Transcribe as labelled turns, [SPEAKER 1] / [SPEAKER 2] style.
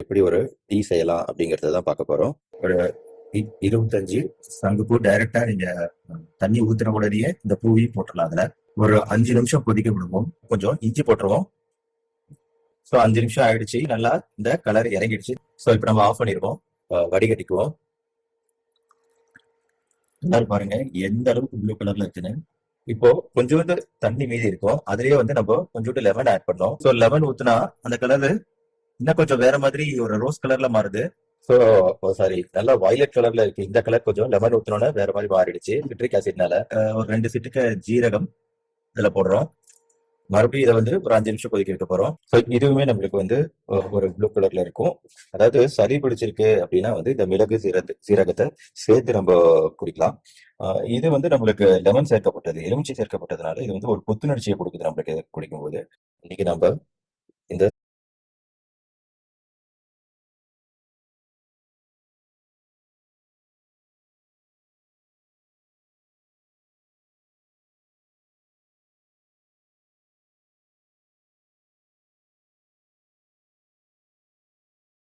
[SPEAKER 1] எப்படி ஒரு டீ செய்யலாம் அப்படிங்கறத தான் பார்க்க போறோம். ஒரு 25 சங்குப்பூ டைரக்டா நீங்க தண்ணி ஊத்துன உடனேயே இந்த பூவையும் போட்டுடலாம். அதுல ஒரு 5 நிமிஷம் கொதிக்க விடுவோம். கொஞ்சம் இஞ்சி போட்டுருவோம். ஸோ 5 நிமிஷம் ஆயிடுச்சு. நல்லா இந்த கலர் இறங்கிடுச்சு. ஸோ இப்போ நம்ம ஆஃப் பண்ணிடுவோம். வடிகட்டிக்குவோம். எல்லாரும் பாருங்க எந்த அளவுக்கு ப்ளூ கலர்ல இருக்குன்னு. இப்போ கொஞ்சோண்டு தண்ணி மீதி இருக்கும். அதுலயே வந்து நம்ம கொஞ்சோண்டு லெமன் ஆட் பண்ணோம். ஸோ லெமன் ஊத்துனா அந்த கலர் இன்னும் கொஞ்சம் வேற மாதிரி ஒரு ரோஸ் கலர்ல மாறுது. ஸோ சாரி, நல்லா வயலட் கலர்ல இருக்கு. இந்த கலர் கொஞ்சம் லெமன் ஊத்தினோட வேற மாதிரி மாறிடுச்சு சிட்ரிக் ஆசிட்னால. ஒரு 2 சிட்டுக்க ஜீரகம் இதுல போடுறோம். மறுபடியும் இதை வந்து ஒரு 5 நிமிஷம் கொதிக்க வைக்க போறோம். ஸோ இதுவுமே நம்மளுக்கு வந்து ஒரு ப்ளூ கலர்ல இருக்கும். அதாவது சளி பிடிச்சிருக்கு அப்படின்னா வந்து இந்த மிளகு சீரகத்தை சேர்த்து நம்ம குடிக்கலாம். இது வந்து நம்மளுக்கு லெமன் சேர்க்கப்பட்டது, எலுமிச்சை சேர்க்கப்பட்டதுனால இது வந்து ஒரு புத்துணர்ச்சியை கொடுக்குது நம்மளுக்கு குடிக்கும் போது. இன்னைக்கு நம்ம